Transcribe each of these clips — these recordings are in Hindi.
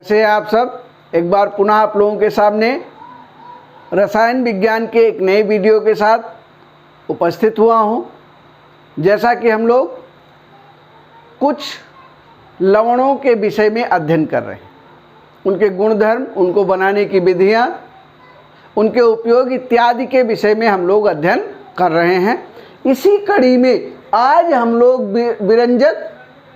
से आप सब एक बार पुनः आप लोगों के सामने रसायन विज्ञान के एक नए वीडियो के साथ उपस्थित हुआ हूँ। जैसा कि हम लोग कुछ लवणों के विषय में अध्ययन कर रहे हैं, उनके गुणधर्म, उनको बनाने की विधियाँ, उनके उपयोग इत्यादि के विषय में हम लोग अध्ययन कर रहे हैं। इसी कड़ी में आज हम लोग विरंजक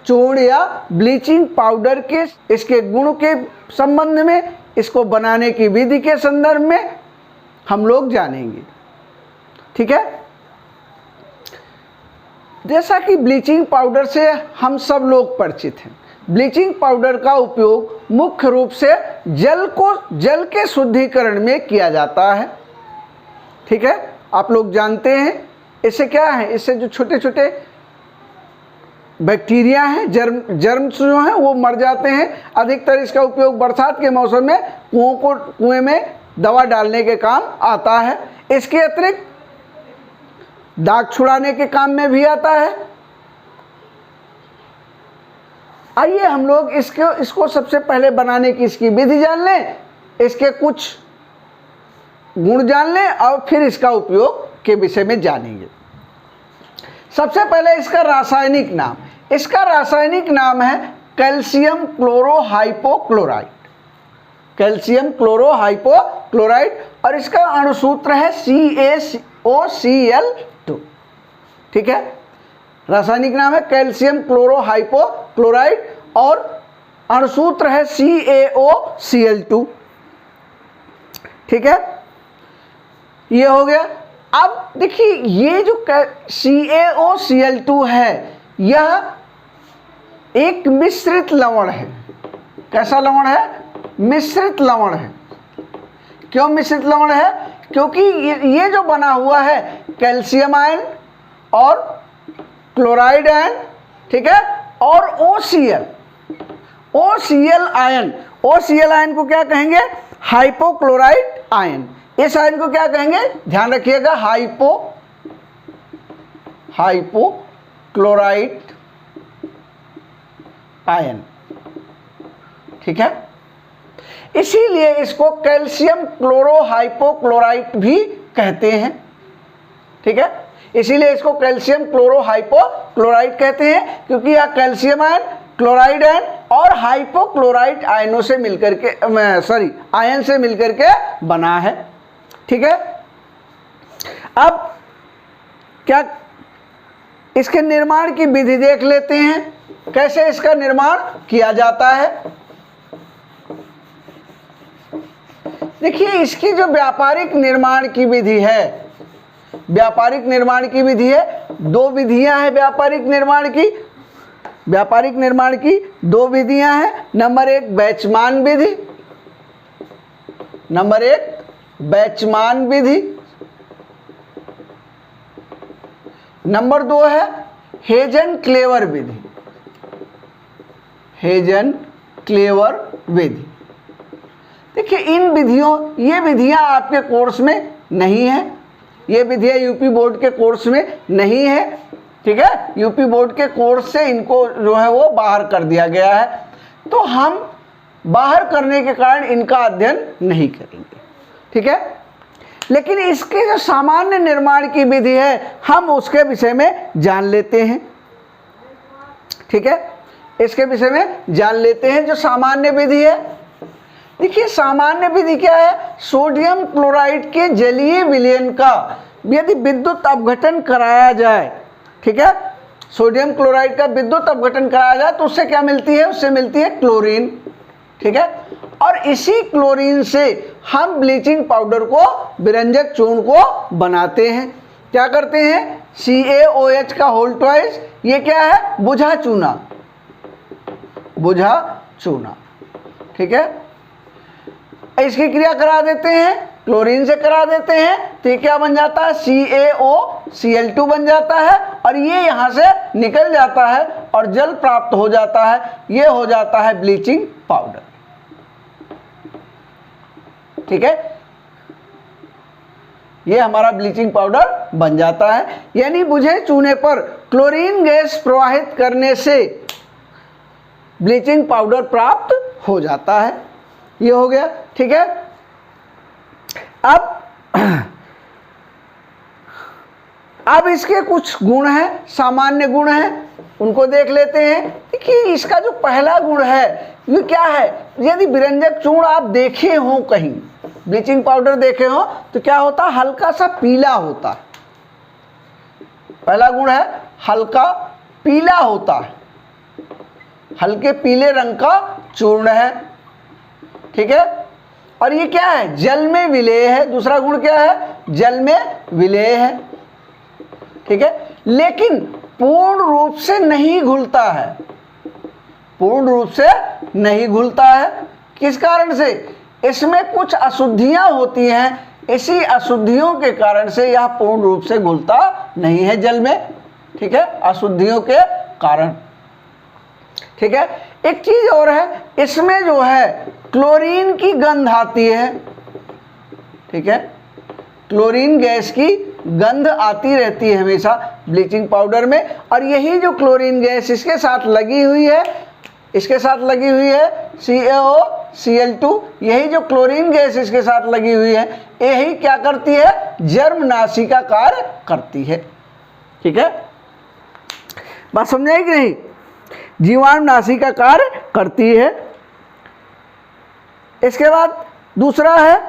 चूर्ण या ब्लीचिंग पाउडर के इसके गुण के संबंध में, इसको बनाने की विधि के संदर्भ में हम लोग जानेंगे। ठीक है। जैसा कि ब्लीचिंग पाउडर से हम सब लोग परिचित हैं। ब्लीचिंग पाउडर का उपयोग मुख्य रूप से जल के शुद्धिकरण में किया जाता है। ठीक है, आप लोग जानते हैं। इससे क्या है, इससे जो छोटे छोटे बैक्टीरिया हैं, जर्म्स जो हैं वो मर जाते हैं। अधिकतर इसका उपयोग बरसात के मौसम में कुएं में दवा डालने के काम आता है। इसके अतिरिक्त दाग छुड़ाने के काम में भी आता है। आइए हम लोग इसको सबसे पहले बनाने की इसकी विधि जान लें, इसके कुछ गुण जान लें और फिर इसका उपयोग के विषय में जानेंगे। सबसे पहले इसका रासायनिक नाम, इसका रासायनिक नाम है कैल्शियम क्लोरोहाइपोक्लोराइड। कैल्शियम क्लोरोहाइपोक्लोराइड और इसका अणुसूत्र है CaOCl2। ठीक है, रासायनिक नाम है कैल्शियम क्लोरोहाइपोक्लोराइड और अणुसूत्र है CaOCl2। ठीक है, ये हो गया। अब देखिए, ये जो CaOCl2 है, यह एक मिश्रित लवण है। कैसा लवण है? मिश्रित लवण है। क्यों मिश्रित लवण है? क्योंकि ये जो बना हुआ है कैल्शियम आयन और क्लोराइड आयन, ठीक है, और OCl आयन। OCl आयन को क्या कहेंगे? Hypochloride ion. इस आयन को क्या कहेंगे? ध्यान रखिएगा, हाइपोक्लोराइड आयन। ठीक है, इसीलिए इसको कैल्शियम क्लोरोहाइपोक्लोराइड भी कहते हैं। ठीक है, इसीलिए इसको कैल्शियम क्लोरोहाइपोक्लोराइड कहते हैं, क्योंकि यह कैल्शियम आयन, क्लोराइड आयन और हाइपोक्लोराइड आयनों से मिलकर के आयन से मिलकर के बना है। ठीक है, अब क्या इसके निर्माण की विधि देख लेते हैं, कैसे इसका निर्माण किया जाता है। देखिए, इसकी जो व्यापारिक निर्माण की विधि है, व्यापारिक निर्माण की विधि है, दो विधियां हैं व्यापारिक निर्माण की। व्यापारिक निर्माण की दो विधियां हैं। नंबर एक बैचमान विधि, नंबर एक बैचमान विधि। नंबर दो है हेजन क्लेवर विधि। हेजन क्लेवर विधि। देखिए, इन विधियों, ये विधियां आपके कोर्स में नहीं है। ये विधियां यूपी बोर्ड के कोर्स में नहीं है। ठीक है, यूपी बोर्ड के कोर्स से इनको जो है वो बाहर कर दिया गया है, तो हम बाहर करने के कारण इनका अध्ययन नहीं करेंगे। ठीक है, लेकिन इसके जो सामान्य निर्माण की विधि है, हम उसके विषय में जान लेते हैं। ठीक है, इसके विषय में जान लेते हैं जो सामान्य विधि है। देखिए, सामान्य विधि क्या है? सोडियम क्लोराइड के जलीय विलयन का यदि विद्युत अपघटन कराया जाए, ठीक है, सोडियम क्लोराइड का विद्युत अपघटन कराया जाए तो उससे क्या मिलती है? उससे मिलती है क्लोरीन। ठीक है, और इसी क्लोरीन से हम ब्लीचिंग पाउडर को, विरंजक चूर्ण को बनाते हैं। क्या करते हैं? CaOH का होल ट्वाइस, ये क्या है? बुझा चूना, बुझा चूना। ठीक है, इसकी क्रिया करा देते हैं, क्लोरीन से करा देते हैं, तो ये क्या बन जाता है? CaOCl2 बन जाता है और ये यहां से निकल जाता है और जल प्राप्त हो जाता है। ये हो जाता है ब्लीचिंग पाउडर। ठीक है, ये हमारा ब्लीचिंग पाउडर बन जाता है। यानी बुझे चूने पर क्लोरीन गैस प्रवाहित करने से ब्लीचिंग पाउडर प्राप्त हो जाता है। ये हो गया, ठीक है। अब इसके कुछ गुण हैं, सामान्य गुण हैं, उनको देख लेते हैं। देखिए इसका जो पहला गुण है ये क्या है, यदि विरंजक चूर्ण आप देखे हो कहीं, ब्लीचिंग पाउडर देखे हो तो क्या होता है, हल्का सा पीला होता है। पहला गुण है हल्का पीला होता है, हल्के पीले रंग का चूर्ण है, ठीक है। और ये क्या है, जल में विलेय है। दूसरा गुण क्या है, जल में विलेय है, ठीक है। लेकिन पूर्ण रूप से नहीं घुलता है, पूर्ण रूप से नहीं घुलता है। किस कारण से, इसमें कुछ अशुद्धियां होती हैं, इसी अशुद्धियों के कारण से यह पूर्ण रूप से घुलता नहीं है जल में, ठीक है, अशुद्धियों के कारण, ठीक है। एक चीज और है, इसमें जो है क्लोरीन की गंध आती है, ठीक है, क्लोरीन गैस की गंध आती रहती है हमेशा ब्लीचिंग पाउडर में। और यही जो क्लोरीन गैस इसके साथ लगी हुई है, इसके साथ लगी हुई है CaOCl2, यही जो क्लोरीन गैस इसके साथ लगी हुई है, यही क्या करती है, जर्मनाशी का कार्य करती है, ठीक है। बात समझाई कि नहीं, जीवाणुनाशी का कार्य करती है। इसके बाद दूसरा है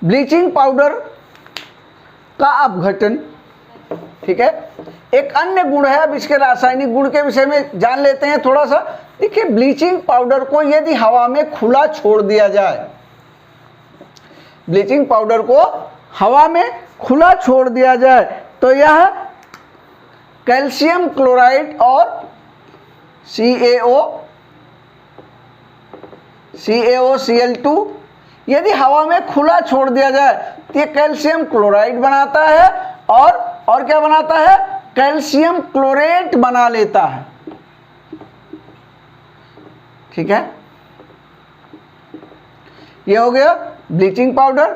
ब्लीचिंग पाउडर का अपघटन, ठीक है। एक अन्य गुण है, अब इसके रासायनिक गुण के विषय में जान लेते हैं थोड़ा सा। देखिए ब्लीचिंग पाउडर को यदि हवा में खुला छोड़ दिया जाए, ब्लीचिंग पाउडर को हवा में खुला छोड़ दिया जाए तो यह कैल्शियम क्लोराइड और CaOCl2 यदि हवा में खुला छोड़ दिया जाए तो ये कैल्शियम क्लोराइड बनाता है और क्या बनाता है, कैल्शियम क्लोरेट बना लेता है, ठीक है। ये हो गया ब्लीचिंग पाउडर,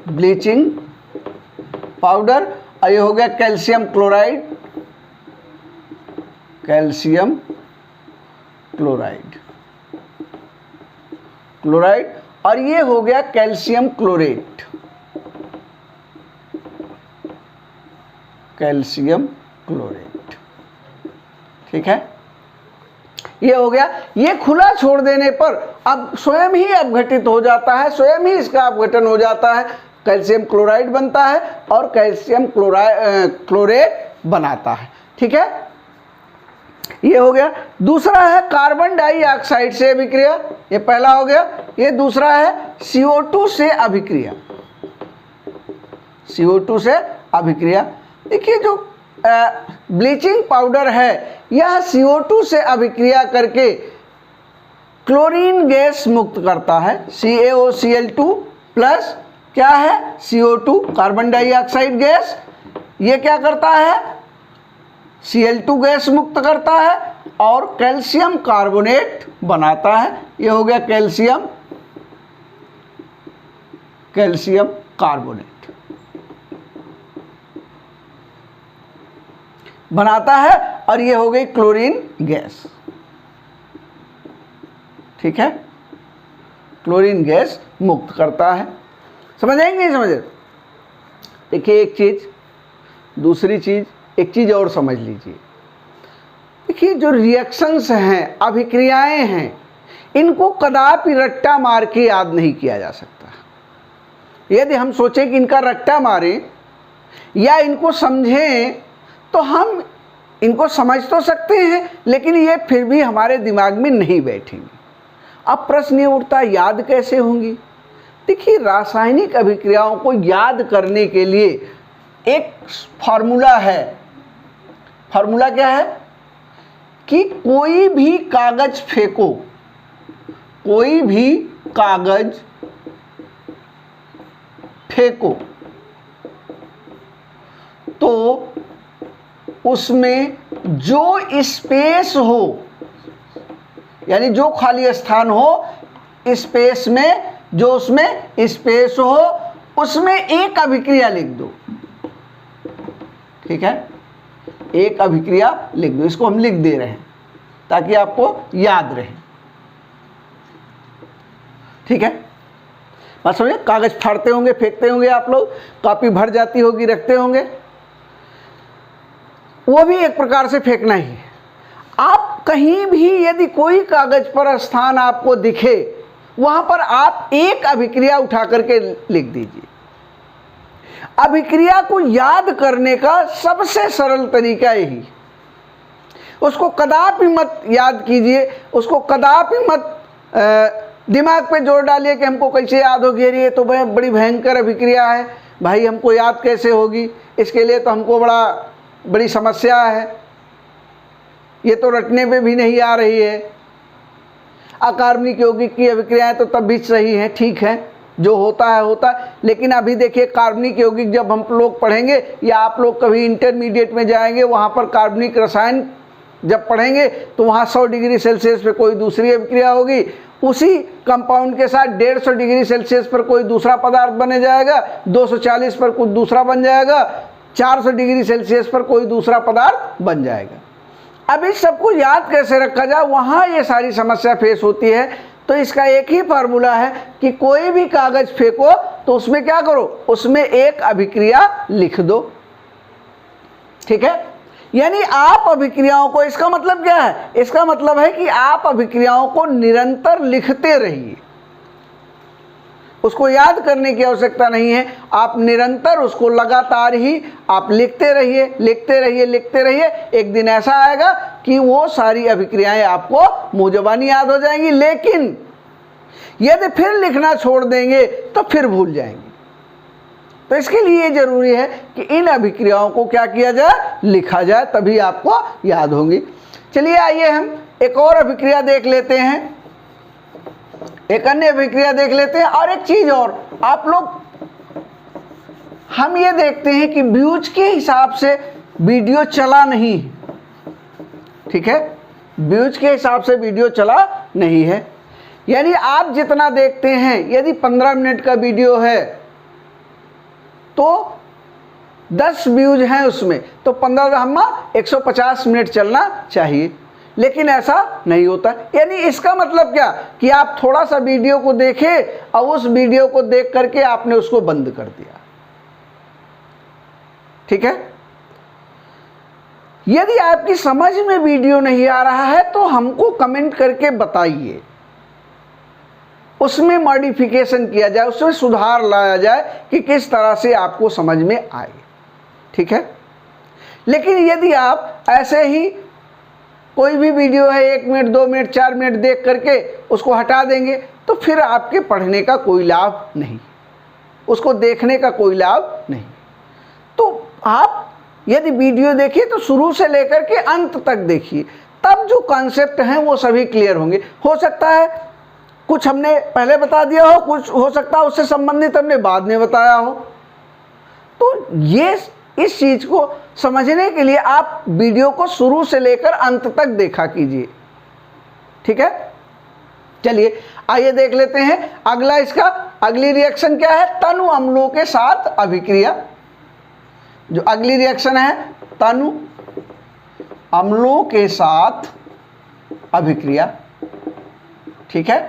ब्लीचिंग पाउडर, और ये हो गया calcium chloride, calcium chloride, chloride, और ये हो गया कैल्शियम क्लोरेट, कैल्शियम क्लोरेट, ठीक है। ये हो गया, ये खुला छोड़ देने पर अब स्वयं ही अपघटित हो जाता है, स्वयं ही इसका अपघटन हो जाता है, कैल्शियम क्लोराइड बनता है और कैल्शियम क्लोरेट बनाता है, ठीक है। ये हो गया। दूसरा है कार्बन डाइऑक्साइड से अभिक्रिया, ये पहला हो गया। ये दूसरा है CO2 से अभिक्रिया, CO2 से अभिक्रिया। देखिए जो ब्लीचिंग पाउडर है यह CO2 से अभिक्रिया करके क्लोरीन गैस मुक्त करता है। CaOCl2 प्लस क्या है, CO2 कार्बन डाइऑक्साइड गैस, ये क्या करता है, Cl2 गैस मुक्त करता है और कैल्शियम कार्बोनेट बनाता है। ये हो गया कैल्शियम कार्बोनेट बनाता है, और ये हो गई क्लोरीन गैस, ठीक है, क्लोरीन गैस मुक्त करता है। समझ आएंगे, नहीं समझे। देखिए एक चीज, दूसरी चीज, एक चीज और समझ लीजिए। देखिए जो रिएक्शंस हैं, अभिक्रियाएं हैं, इनको कदापि रट्टा मार के याद नहीं किया जा सकता। यदि हम सोचें कि इनका रट्टा मारें या इनको समझें तो हम इनको समझ तो सकते हैं, लेकिन ये फिर भी हमारे दिमाग में नहीं बैठेंगे। अब प्रश्न ये उठता है याद कैसे होंगी। देखिए रासायनिक अभिक्रियाओं को याद करने के लिए एक फार्मूला है। फार्मूला क्या है कि कोई भी कागज फेंको, कोई भी कागज फेंको तो उसमें जो स्पेस हो, यानी जो खाली स्थान हो, स्पेस में जो उसमें स्पेस हो उसमें एक अभिक्रिया लिख दो, ठीक है, एक अभिक्रिया लिख दो। इसको हम लिख दे रहे हैं, ताकि आपको याद रहे। ठीक है, बात समझे? कागज फाड़ते होंगे, फेंकते होंगे आप लोग, कॉपी भर जाती होगी, रखते होंगे, वो भी एक प्रकार से फेंकना ही है। आप कहीं भी यदि कोई कागज पर स्थान आपको दिखे, वहां पर आप एक अभिक्रिया उठा करके लिख दीजिए। अभिक्रिया को याद करने का सबसे सरल तरीका यही। उसको कदापि मत याद कीजिए, उसको कदापि मत दिमाग पे जोर डालिए कि हमको कैसे याद होगी, ये तो बड़ी भयंकर अभिक्रिया है भाई, हमको याद कैसे होगी, इसके लिए तो हमको बड़ी समस्या है, ये तो रटने पे भी नहीं आ रही है। अकार्बनिक यौगिक की अभिक्रियाएं तो तब भी सही है, ठीक है, जो होता है होता है। लेकिन अभी देखिए कार्बनिक यौगिक जब हम लोग पढ़ेंगे, या आप लोग कभी इंटरमीडिएट में जाएंगे, वहाँ पर कार्बनिक रसायन जब पढ़ेंगे तो वहाँ 100 डिग्री सेल्सियस पे कोई दूसरी अभिक्रिया होगी, उसी कंपाउंड के साथ 150 डिग्री सेल्सियस पर कोई दूसरा पदार्थ बने जाएगा, 240 पर कुछ दूसरा बन जाएगा, 400 डिग्री सेल्सियस पर कोई दूसरा पदार्थ बन जाएगा। अब इस सबको याद कैसे रखा जाए, वहाँ ये सारी समस्या फेस होती है। तो इसका एक ही फार्मूला है कि कोई भी कागज फेंको तो उसमें क्या करो, उसमें एक अभिक्रिया लिख दो। ठीक है, यानी आप अभिक्रियाओं को, इसका मतलब क्या है, इसका मतलब है कि आप अभिक्रियाओं को निरंतर लिखते रहिए। उसको याद करने की आवश्यकता नहीं है, आप निरंतर उसको लगातार ही आप लिखते रहिए, लिखते रहिए, लिखते रहिए। एक दिन ऐसा आएगा कि वो सारी अभिक्रियाएं आपको मुंह ज़बानी याद हो जाएंगी, लेकिन यदि फिर लिखना छोड़ देंगे तो फिर भूल जाएंगे। तो इसके लिए जरूरी है कि इन अभिक्रियाओं को क्या किया जाए, लिखा जाए, तभी आपको याद होंगी। चलिए आइए हम एक और अभिक्रिया देख लेते हैं, एक अन्य अभिक्रिया देख लेते हैं। और एक चीज और, आप लोग, हम ये देखते हैं कि व्यूज के हिसाब से वीडियो चला नहीं है। ठीक है, व्यूज के हिसाब से वीडियो चला नहीं है, यानी आप जितना देखते हैं, यदि 15 मिनट का वीडियो है तो 10 व्यूज हैं उसमें, तो 150 मिनट चलना चाहिए, लेकिन ऐसा नहीं होता। यानी इसका मतलब क्या कि आप थोड़ा सा वीडियो को देखें और उस वीडियो को देख करके आपने उसको बंद कर दिया। ठीक है, यदि आपकी समझ में वीडियो नहीं आ रहा है तो हमको कमेंट करके बताइए, उसमें मॉडिफिकेशन किया जाए, उसमें सुधार लाया जाए कि किस तरह से आपको समझ में आए। ठीक है, लेकिन यदि आप ऐसे ही कोई भी वीडियो है 1 मिनट, 2 मिनट, 4 मिनट देख करके उसको हटा देंगे तो फिर आपके पढ़ने का कोई लाभ नहीं, उसको देखने का कोई लाभ नहीं। तो आप यदि वीडियो देखिए तो शुरू से लेकर के अंत तक देखिए, तब जो कॉन्सेप्ट हैं वो सभी क्लियर होंगे। हो सकता है कुछ हमने पहले बता दिया हो, कुछ हो सकता है उससे संबंधित हमने बाद में बताया हो। तो ये इस चीज को समझने के लिए आप वीडियो को शुरू से लेकर अंत तक देखा कीजिए। ठीक है, चलिए आइए देख लेते हैं अगला। इसका अगली रिएक्शन क्या है, तनु अम्लों के साथ अभिक्रिया। जो अगली रिएक्शन है तनु अम्लों के साथ अभिक्रिया। ठीक है,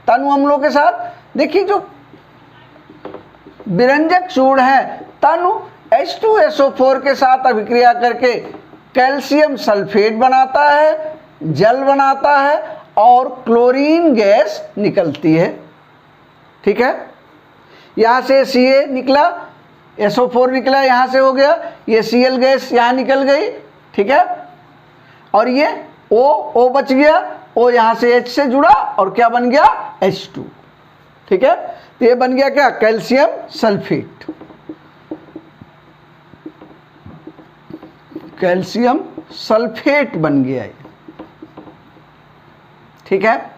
तनु अम्लों के साथ देखिए, जो विरंजक चूर्ण है तनु H2SO4 के साथ अभिक्रिया करके कैल्शियम सल्फेट बनाता है, जल बनाता है और क्लोरीन गैस निकलती है। ठीक है, यहाँ से Ca निकला, SO4 निकला, यहाँ से हो गया, ये Cl गैस यहाँ निकल गई। ठीक है, और ये O बच गया, O यहाँ से H से जुड़ा और क्या बन गया, H2। ठीक है, तो ये बन गया क्या, कैल्शियम सल्फेट। कैल्शियम सल्फेट बन गया ये। ठीक है,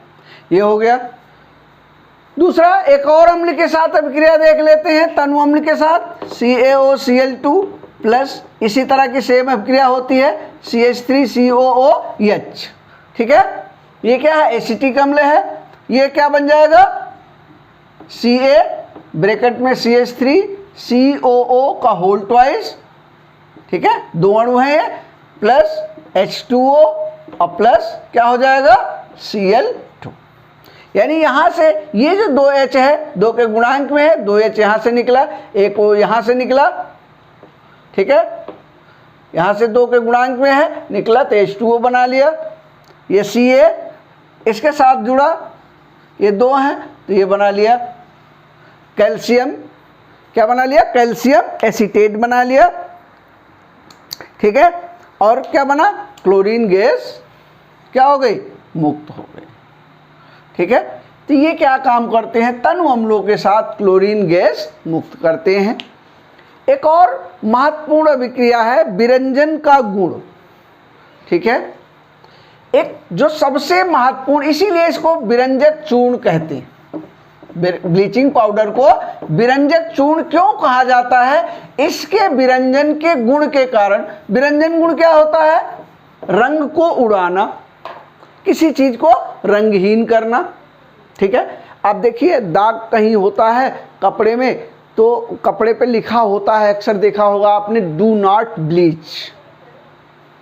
ये हो गया। दूसरा एक और अम्ल के साथ अभिक्रिया देख लेते हैं, तनु अम्ल के साथ CaOCl2 प्लस इसी तरह की सेम अभिक्रिया होती है CH3COOH। ठीक है, ये क्या है, एसिटिक अम्ल है। ये क्या बन जाएगा, Ca ब्रैकेट में CH3COO का होल ट्वाइस। ठीक है, 2 अणु हैं ये, प्लस H2O और प्लस क्या हो जाएगा Cl2। यानी यहाँ से ये जो 2H है 2 के गुणांक में है, 2H यहाँ से निकला, एक वो यहाँ से निकला, ठीक है, यहाँ से 2 के गुणांक में है निकला तो H2O बना लिया। ये Ca इसके साथ जुड़ा, ये 2 हैं तो ये बना लिया कैल्शियम, क्या बना लिया, कैल्शियम एसीटेट बना लिया, ठीक है। और क्या बना, क्लोरीन गैस क्या हो गई, मुक्त हो गई, ठीक है। तो ये क्या काम करते हैं, तनु अम्लों के साथ क्लोरीन गैस मुक्त करते हैं। एक और महत्वपूर्ण अभिक्रिया है विरंजन का गुण, ठीक है, एक जो सबसे महत्वपूर्ण, इसीलिए इसको विरंजक चूर्ण कहते हैं। ब्लीचिंग पाउडर को विरंजक चूर्ण क्यों कहा जाता है, इसके विरंजन के गुण के कारण। विरंजन गुण क्या होता है, रंग को उड़ाना, किसी चीज को रंगहीन करना, ठीक है। अब देखिए दाग कहीं होता है कपड़े में, तो कपड़े पे लिखा होता है, अक्सर देखा होगा आपने, डू नॉट ब्लीच,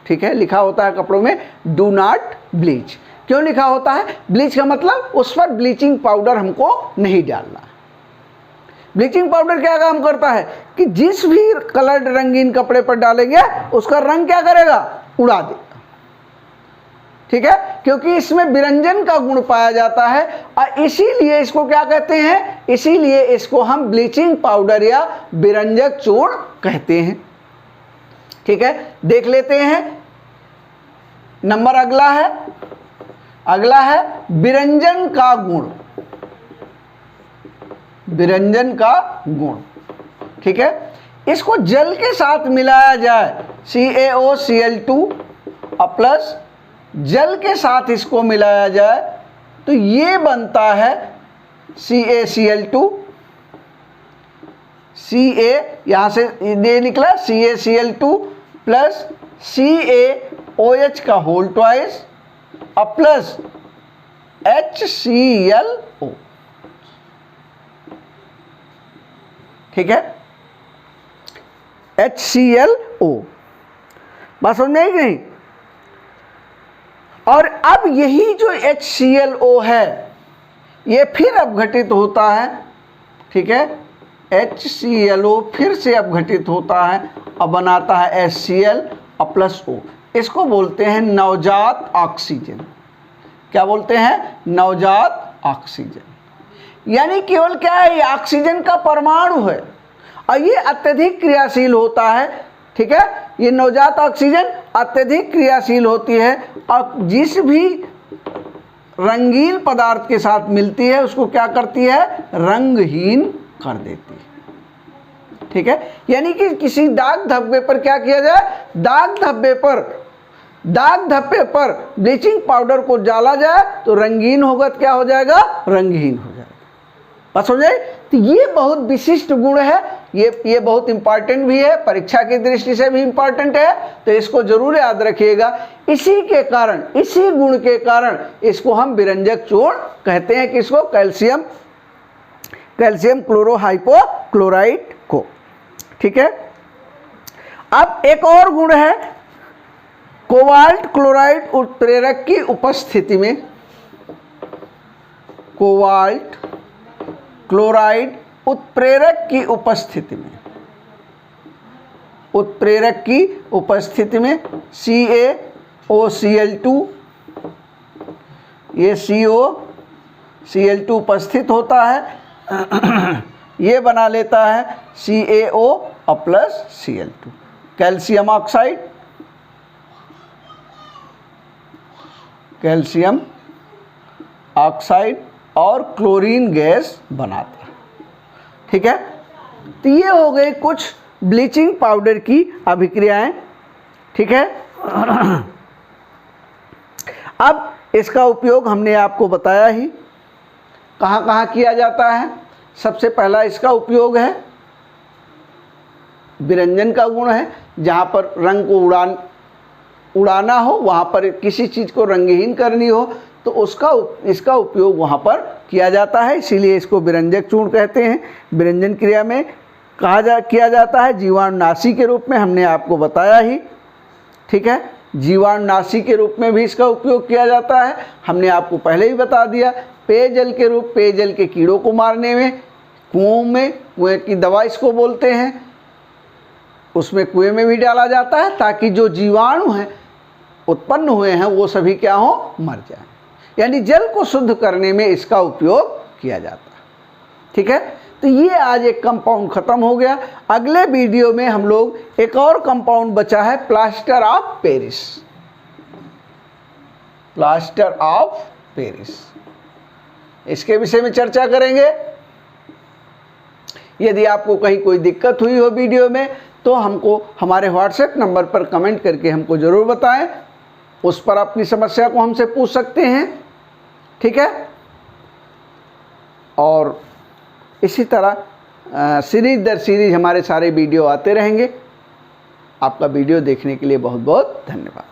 ठीक है, लिखा होता है कपड़ों में डू नॉट ब्लीच। क्यों लिखा होता है, ब्लीच का मतलब उस पर ब्लीचिंग पाउडर हमको नहीं डालना। ब्लीचिंग पाउडर क्या काम करता है कि जिस भी कलर्ड रंगीन कपड़े पर डालेंगे उसका रंग क्या करेगा, उड़ा देगा, ठीक है, क्योंकि इसमें विरंजन का गुण पाया जाता है और इसीलिए इसको क्या कहते हैं, इसीलिए इसको हम ब्लीचिंग पाउडर या विरंजक चूर्ण कहते हैं, ठीक है। देख लेते हैं, नंबर अगला है विरंजन का गुण, विरंजन का गुण, ठीक है। इसको जल के साथ मिलाया जाए, CaOCl2 और प्लस जल के साथ इसको मिलाया जाए तो ये बनता है CaCl2, Ca यहाँ से ये निकला CaCl2 प्लस CaOH का होल ट्वाइस और प्लस HClO, ठीक है, HClO, बात समझ में आई कि नहीं। और अब यही जो HClO है ये फिर अपघटित होता है, ठीक है, HClO फिर से अपघटित होता है और बनाता है HCl और प्लस O। इसको बोलते हैं नवजात ऑक्सीजन। क्या बोलते हैं, नवजात ऑक्सीजन। यानी केवल क्या है, ये ऑक्सीजन का परमाणु है और ये अत्यधिक क्रियाशील होता है, ठीक है। ये नवजात ऑक्सीजन अत्यधिक क्रियाशील होती है और जिस भी रंगीन पदार्थ के साथ मिलती है उसको क्या करती है, रंगहीन कर देती है, ठीक है। यानी कि किसी दाग धब्बे पर क्या किया जाए, दाग धब्बे पर ब्लीचिंग पाउडर को डाला जाए तो रंगीन होगा, तो क्या हो जाएगा, रंगहीन हो जाएगा। बस हो जाए। तो ये बहुत विशिष्ट गुण है, ये बहुत इंपॉर्टेंट भी है, परीक्षा की दृष्टि से भी इंपॉर्टेंट है, तो इसको जरूर याद रखिएगा। इसी के कारण, इसी गुण के कारण इसको हम विरंजक चूर्ण कहते हैं, किसको, कैल्शियम क्लोरोहाइपोक्लोराइड को, ठीक है। अब एक और गुण है कोबाल्ट क्लोराइड उत्प्रेरक की उपस्थिति में, कोबाल्ट क्लोराइड उत्प्रेरक की उपस्थिति में, उत्प्रेरक की उपस्थिति में CaOCl2, ये CaOCl2 उपस्थित होता है, ये बना लेता है CaO और plus Cl2, calcium oxide, calcium oxide और क्लोरीन गैस बनाता है, ठीक है। तो ये हो गए कुछ ब्लीचिंग पाउडर की अभिक्रियाएं, ठीक है। अब इसका उपयोग हमने आपको बताया ही, कहाँ कहाँ किया जाता है। सबसे पहला इसका उपयोग है, विरंजन का गुण है, जहाँ पर रंग को उड़ाना हो, वहाँ पर किसी चीज़ को रंगहीन करनी हो तो इसका उपयोग वहाँ पर किया जाता है, इसीलिए इसको विरंजक चूर्ण कहते हैं। विरंजन क्रिया में किया जाता है जीवाणुनाशी के रूप में, हमने आपको बताया ही, ठीक है। जीवाणुनाशी के रूप में भी इसका उपयोग किया जाता है। हमने आपको पहले ही बता दिया। पेयजल के रूप, पेयजल के कीड़ों को मारने में, कुओं में, कुएं की दवा इसको बोलते हैं, उसमें कुएं में भी डाला जाता है ताकि जो जीवाणु हैं उत्पन्न हुए हैं वो सभी क्या हो, मर जाएं। यानी जल को शुद्ध करने में इसका उपयोग किया जाता है। ठीक है, तो ये आज एक कंपाउंड खत्म हो गया। अगले वीडियो में हम लोग एक और कंपाउंड बचा है, plaster of Paris. Plaster of Paris, इसके विषय में चर्चा करेंगे। यदि आपको कहीं कोई दिक्कत हुई हो वीडियो में तो हमको हमारे व्हाट्सएप नंबर पर कमेंट करके हमको ज़रूर बताएं, उस पर अपनी समस्या को हमसे पूछ सकते हैं। ठीक है, और इसी तरह सीरीज दर सीरीज हमारे सारे वीडियो आते रहेंगे। आपका वीडियो देखने के लिए बहुत बहुत धन्यवाद।